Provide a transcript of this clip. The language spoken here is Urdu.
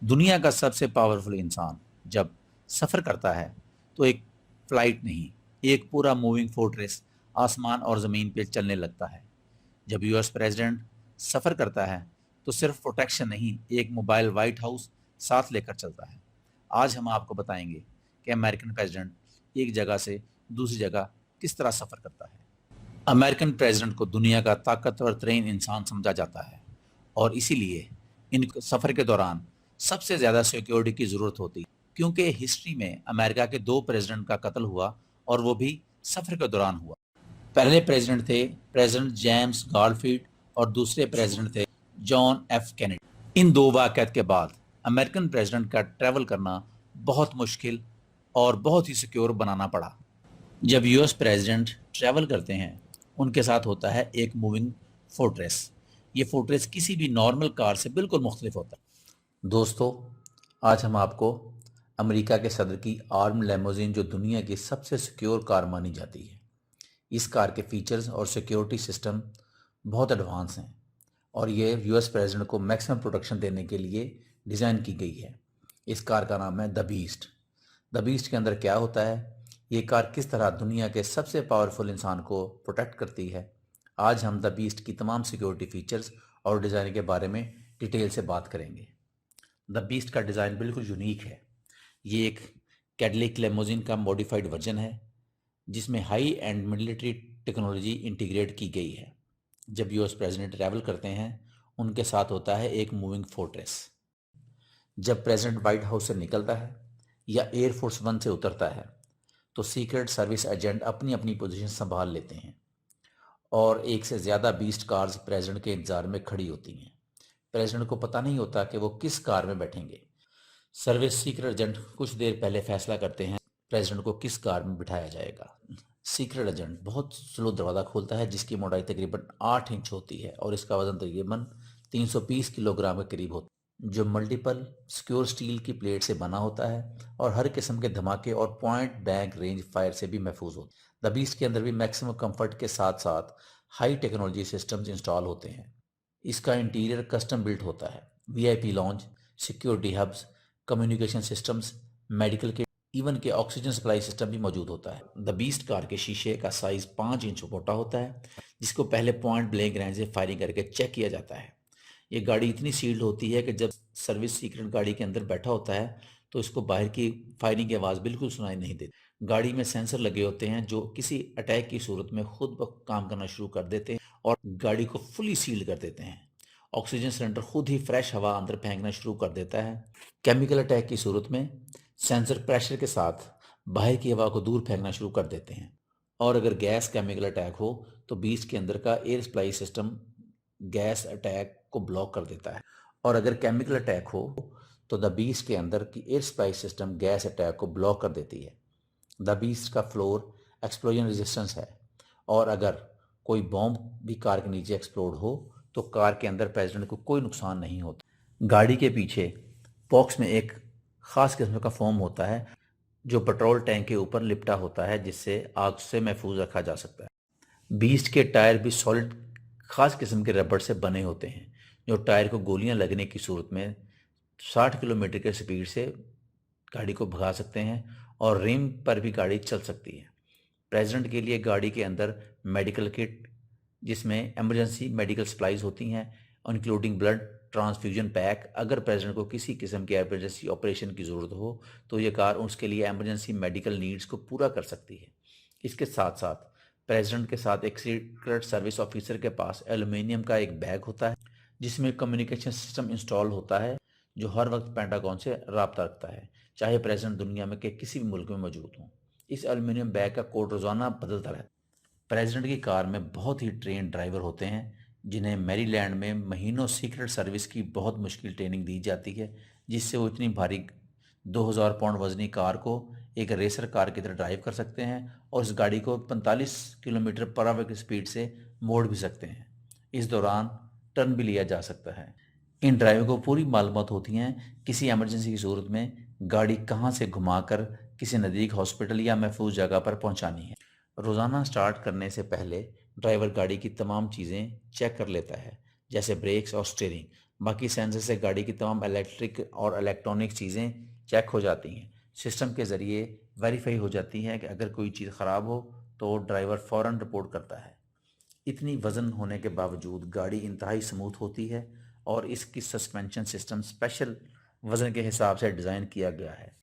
دنیا کا سب سے پاورفل انسان جب سفر کرتا ہے تو ایک فلائٹ نہیں، ایک پورا موونگ فورٹریس آسمان اور زمین پہ چلنے لگتا ہے۔ جب یو ایس پریزیڈنٹ سفر کرتا ہے تو صرف پروٹیکشن نہیں، ایک موبائل وائٹ ہاؤس ساتھ لے کر چلتا ہے۔ آج ہم آپ کو بتائیں گے کہ امریکن پریزیڈنٹ ایک جگہ سے دوسری جگہ کس طرح سفر کرتا ہے۔ امریکن پریزیڈنٹ کو دنیا کا طاقتور ترین انسان سمجھا جاتا ہے، اور اسی لیے ان سفر کے دوران سب سے زیادہ سیکیورٹی کی ضرورت ہوتی ہے، کیونکہ ہسٹری میں امریکہ کے 2 پریزیڈنٹ کا قتل ہوا اور وہ بھی سفر کے دوران ہوا۔ پہلے پریزیڈنٹ تھے پریزیڈنٹ جیمز گارفیلڈ اور دوسرے پریزیڈنٹ تھے جان ایف کینیڈی۔ ان دو واقعات کے بعد امریکن پریزیڈنٹ کا ٹریول کرنا بہت مشکل اور بہت ہی سیکیور بنانا پڑا۔ جب یو ایس پریزیڈنٹ ٹریول کرتے ہیں ان کے ساتھ ہوتا ہے ایک موونگ فورٹریس۔ یہ فورٹریس کسی بھی نارمل کار سے بالکل مختلف ہوتا ہے۔ دوستو، آج ہم آپ کو امریکہ کے صدر کی آرم لیموزین جو دنیا کی سب سے سیکیور کار مانی جاتی ہے، اس کار کے فیچرز اور سیکیورٹی سسٹم بہت ایڈوانس ہیں، اور یہ یو ایس پریزیڈنٹ کو میکسیمم پروٹیکشن دینے کے لیے ڈیزائن کی گئی ہے۔ اس کار کا نام ہے دی بیسٹ۔ دی بیسٹ کے اندر کیا ہوتا ہے، یہ کار کس طرح دنیا کے سب سے پاورفل انسان کو پروٹیکٹ کرتی ہے، آج ہم دی بیسٹ کی تمام سیکیورٹی فیچرز اور ڈیزائن کے بارے میں ڈیٹیل سے بات کریں گے۔ دی بیسٹ کا ڈیزائن بالکل یونیک ہے۔ یہ ایک کیڈلک لیموزین کا موڈیفائڈ ورژن ہے جس میں high and military technology integrate کی گئی ہے۔ جب یو ایس پریزیڈنٹ ٹریول کرتے ہیں ان کے ساتھ ہوتا ہے ایک موونگ فورٹریس۔ جب پریزیڈنٹ وائٹ ہاؤس سے نکلتا ہے یا ایئر فورس ون سے اترتا ہے تو سیکرٹ سروس ایجنٹ اپنی اپنی پوزیشن سنبھال لیتے ہیں، اور ایک سے زیادہ بیسٹ کارز پریزیڈنٹ کے انتظار میں کھڑی ہوتی ہیں۔ پریزیڈنٹ کو پتہ نہیں ہوتا کہ وہ کس کار میں بیٹھیں گے۔ سروس سیکرٹ ایجنٹ کچھ دیر پہلے فیصلہ کرتے ہیں پریزیڈنٹ کو کس کار میں بٹھایا جائے گا۔ سیکرٹ ایجنٹ بہت سلو دروازہ کھولتا ہے جس کی موٹائی تقریباً 8 انچ ہوتی ہے اور اس کا وزن تقریباً 320 کلو گرام کے قریب ہوتا ہے، جو ملٹیپل سیکیور سٹیل کی پلیٹ سے بنا ہوتا ہے اور ہر قسم کے دھماکے اور پوائنٹ بلینک رینج فائر سے بھی محفوظ ہوتا ہے۔ دی بیسٹ کے اندر بھی میکسیمم کمفرٹ کے ساتھ ساتھ ہائی ٹیکنالوجی سسٹمز انسٹال ہوتے ہیں۔ اس کا انٹیریئر کسٹم بلٹ ہوتا ہے، V I P lounge, security hubs, communication systems, medical کے ایون کے آکسیجن سپلائی سسٹم بھی موجود ہوتا ہے۔ دی بیسٹ کار کے شیشے کا سائز 5 انچ موٹا ہوتا ہے جس کو پہلے پوائنٹ بلینک رینج سے فائرنگ کر کے چیک کیا جاتا ہے۔ یہ گاڑی اتنی سیلڈ ہوتی ہے کہ جب سروس سیکرٹ گاڑی کے اندر بیٹھا ہوتا ہے تو اس کو باہر کی فائرنگ کی آواز بالکل سنائی نہیں دیتی۔ گاڑی میں سینسر لگے ہوتے ہیں جو کسی اٹیک کی صورت میں خود بخود کام کرنا شروع کر دیتے ہیں اور گاڑی کو فلی سیل کر دیتے ہیں۔ آکسیجن سلنڈر خود ہی فریش ہوا اندر پھینکنا شروع کر دیتا ہے۔ کیمیکل اٹیک کی صورت میں سینسر پریشر کے ساتھ باہر کی ہوا کو دور پھینکنا شروع کر دیتے ہیں، اور اگر گیس کیمیکل اٹیک ہو تو بیسٹ کے اندر کا air supply system gas attack کو بلاک کر دیتا ہے، اور اگر کیمیکل اٹیک ہو تو دی بیسٹ کے اندر کی air supply system gas attack کو بلاک کر دیتی ہے۔ دی بیسٹ کا فلور ایکسپلوژن ریزسٹنس ہے، اور اگر کوئی بومب بھی کار کے نیچے ایکسپلوڈ ہو تو کار کے اندر پریزیڈنٹ کو کوئی نقصان نہیں ہوتا۔ گاڑی کے پیچھے باکس میں ایک خاص قسم کا فوم ہوتا ہے جو پٹرول ٹینک کے اوپر لپٹا ہوتا ہے جس سے آگ سے محفوظ رکھا جا سکتا ہے۔ بیسٹ کے ٹائر بھی سالڈ خاص قسم کے ربڑ سے بنے ہوتے ہیں جو ٹائر کو گولیاں لگنے کی صورت میں 60 کلومیٹر کے سپیڈ سے گاڑی کو بھگا سکتے ہیں، اور ریم پر بھی گاڑی چل سکتی ہے۔ پریزیڈنٹ کے لیے گاڑی کے اندر میڈیکل کٹ جس میں ایمرجنسی میڈیکل سپلائیز ہوتی ہیں انکلوڈنگ بلڈ ٹرانسفیوژن پیک۔ اگر پریزیڈنٹ کو کسی قسم کی ایمرجنسی آپریشن کی ضرورت ہو تو یہ کار اس کے لیے ایمرجنسی میڈیکل نیڈز کو پورا کر سکتی ہے۔ اس کے ساتھ ساتھ پریزیڈنٹ کے ساتھ ایک سیکرٹ سروس آفیسر کے پاس ایلومینیم کا ایک بیگ ہوتا ہے جس میں کمیونیکیشن سسٹم انسٹال ہوتا ہے جو ہر وقت پینٹاگون سے رابطہ رکھتا ہے، چاہے پریزیڈنٹ دنیا میں کے کسی بھی ملک میں موجود ہوں۔ اس ایلومینیم بیگ کا کوڈ روزانہ بدلتا رہتا ہے۔ پریزیڈنٹ کی کار میں بہت ہی ٹرینڈ ڈرائیور ہوتے ہیں جنہیں میری لینڈ میں مہینوں سیکرٹ سروس کی بہت مشکل ٹریننگ دی جاتی ہے، جس سے وہ اتنی بھاری 2000 پاؤنڈ وزنی کار کو ایک ریسر کار کی طرح ڈرائیو کر سکتے ہیں، اور اس گاڑی کو 45 کلومیٹر پر آور کی سپیڈ سے موڑ بھی سکتے ہیں۔ اس دوران ٹرن بھی لیا جا سکتا ہے۔ ان ڈرائیور کو پوری معلومات ہوتی ہیں کسی ایمرجنسی کی صورت میں گاڑی کہاں سے گھما کر کسی نزدیک ہاسپٹل یا محفوظ جگہ پر پہنچانی ہے۔ روزانہ سٹارٹ کرنے سے پہلے ڈرائیور گاڑی کی تمام چیزیں چیک کر لیتا ہے جیسے بریکس اور سٹیئرنگ۔ باقی سینسر سے گاڑی کی تمام الیکٹرک اور الیکٹرانک چیزیں چیک ہو جاتی ہیں، سسٹم کے ذریعے ویریفائی ہو جاتی ہیں کہ اگر کوئی چیز خراب ہو تو ڈرائیور فوراً رپورٹ کرتا ہے۔ اتنی وزن ہونے کے باوجود گاڑی انتہائی سموتھ ہوتی ہے اور اس کی سسپینشن سسٹم اسپیشل وزن کے حساب سے ڈیزائن کیا گیا ہے۔